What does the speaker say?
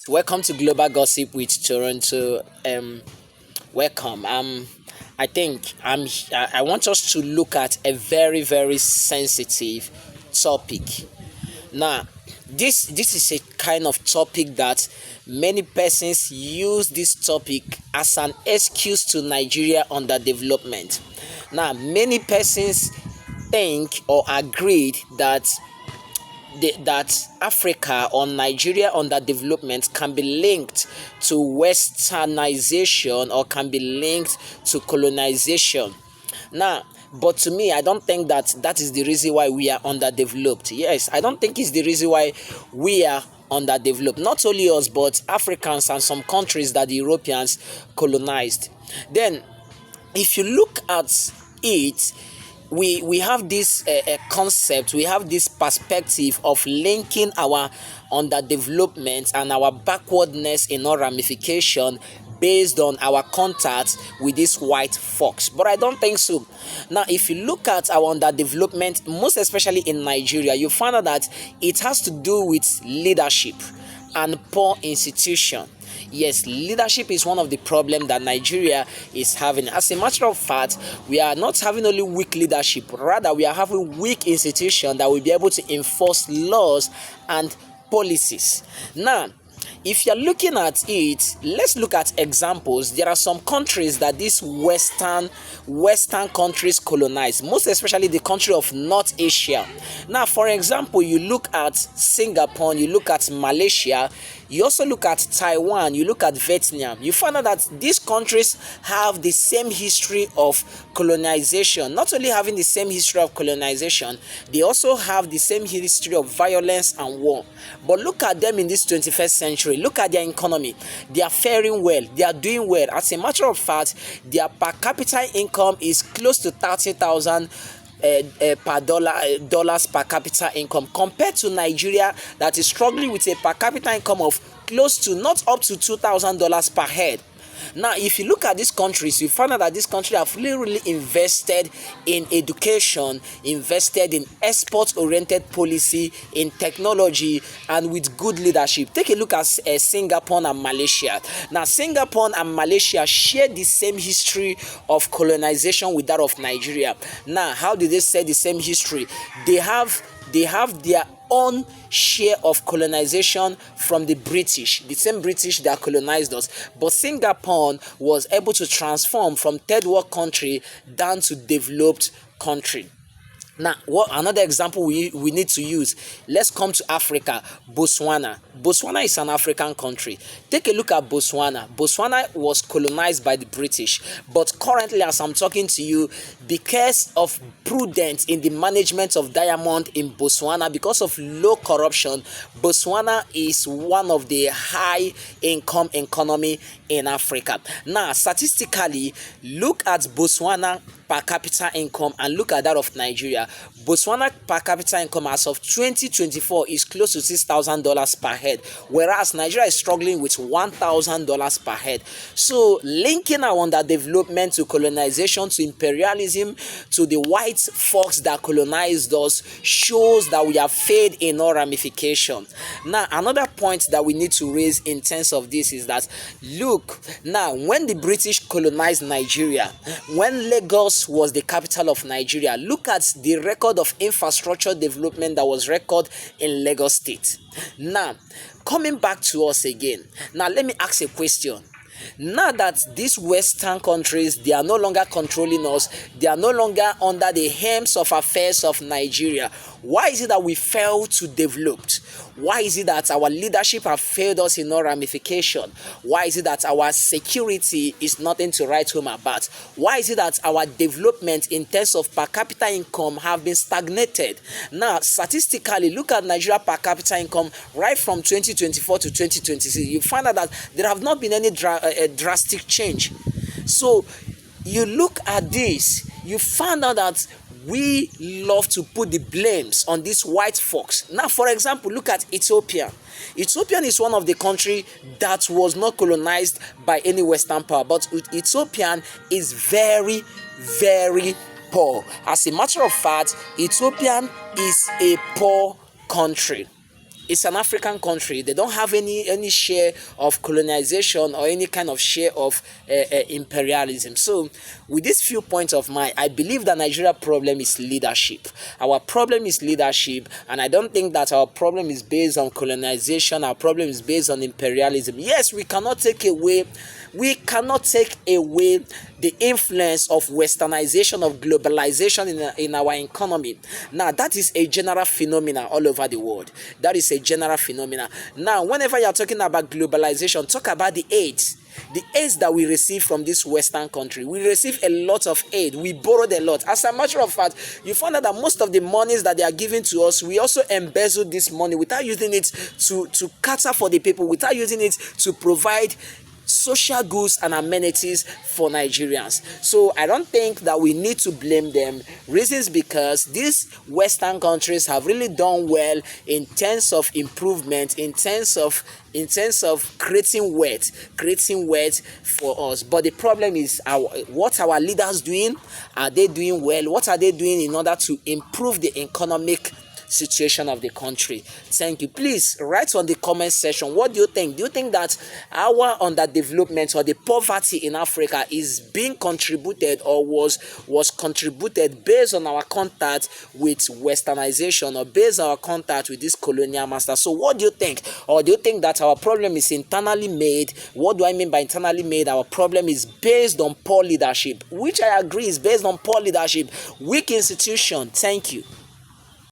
Welcome to Global Gossip with Toronto. Welcome. I think I want us to look at a very sensitive topic. Now, this is a kind of topic that many persons use this topic as an excuse to Nigeria underdevelopment. Now, many persons think or agreed that Africa or Nigeria underdevelopment can be linked to westernization or can be linked to colonization. Now, but to me, I don't think that is the reason why we are underdeveloped. Yes, I don't think it's the reason why we are underdeveloped. Not only us, but Africans and some countries that the Europeans colonized. Then, if you look at it, we have this concept, we have this perspective of linking our underdevelopment and our backwardness in all ramification based on our contact with this white fox. But I don't think so. Now, if you look at our underdevelopment, most especially in Nigeria, you find out that it has to do with leadership and poor institution. Yes, leadership is one of the problems that Nigeria is having. As a matter of fact, we are not having only weak leadership, rather we are having weak institutions that will be able to enforce laws and policies. Now, if you're looking at it, let's look at examples. There are some countries that these western countries colonized, most especially the country of North Asia. Now, for example, you look at Singapore, you look at Malaysia, you also look at Taiwan, you look at Vietnam. You find out that these countries have the same history of colonization. Not only having the same history of colonization, they also have the same history of violence and war. But look at them in this 21st century. Look at their economy. They are faring well. They are doing well. As a matter of fact, their per capita income is close to 30,000 per dollars per capita income, compared to Nigeria that is struggling with a per capita income of close to not up to $2,000 per head. Now, if you look at these countries, you find out that these countries have really invested in education, invested in export-oriented policy, in technology, and with good leadership. Take a look at Singapore and Malaysia. Now, Singapore and Malaysia share the same history of colonization with that of Nigeria. Now, how do they say the same history? They have their own share of colonization from the British, the same British that colonized us. But Singapore was able to transform from third world country down to developed country. Now, what another example we need to use? Let's come to Africa. Botswana. Botswana is an African country. Take a look at Botswana. Botswana was colonized by the British, but currently, as I'm talking to you, because of prudence in the management of diamond in Botswana, because of low corruption, Botswana is one of the high income economy in Africa. Now, statistically, look at Botswana per capita income and look at that of Nigeria. Botswana per capita income as of 2024 is close to $6,000 per head, whereas Nigeria is struggling with $1,000 per head. So, linking our underdevelopment to colonization, to imperialism, to the white folks that colonized us shows that we have failed in all ramifications. Now, another point that we need to raise in terms of this is that, look, now, when the British colonized Nigeria, when Lagos was the capital of Nigeria, look at the record of infrastructure development that was recorded in Lagos State. Now, coming back to us again. Now, let me ask a question. Now that these Western countries, they are no longer controlling us, they are no longer under the helms of affairs of Nigeria, why is it that we fail to develop? Why is it that our leadership have failed us in all ramification? Why is it that our security is nothing to write home about? Why is it that our development in terms of per capita income have been stagnated? Now, statistically, look at Nigeria per capita income right from 2024 to 2026. You find out that there have not been any drastic change. So, you look at this, you find out that we love to put the blames on these white folks. Now, for example, look at Ethiopia. Ethiopia is one of the countries that was not colonized by any Western power, but Ethiopia is very poor. As a matter of fact, Ethiopia is a poor country. It's an African country. They don't have any share of colonization or any kind of share of imperialism. So with these few points of mine, I believe that Nigeria problem is leadership. Our problem is leadership, and I don't think that our problem is based on colonization. Our problem is based on imperialism. Yes, we cannot take away the influence of westernization, of globalization in our economy. Now, that is a general phenomenon all over the world. That is a general phenomenon. Now, whenever you are talking about globalization, talk about the aids. The aids that we receive from this Western country. We receive a lot of aid. We borrowed a lot. As a matter of fact, you find out that most of the monies that they are giving to us, we also embezzle this money without using it to cater for the people, without using it to provide social goods and amenities for Nigerians. So I don't think that we need to blame them. Reasons because these Western countries have really done well in terms of improvement, in terms of creating wealth for us. But the problem is, what our leaders doing? Are they doing well? What are they doing in order to improve the economic situation of the country? Thank you. Please write on the comment section, what do you think? Do you think that our underdevelopment or the poverty in Africa is being contributed or was contributed based on our contact with westernization or based on our contact with this colonial master? So what do you think? Or do you think that our problem is internally made? What do I mean by internally made? Our problem is based on poor leadership, which I agree is based on poor leadership, weak institution. Thank you.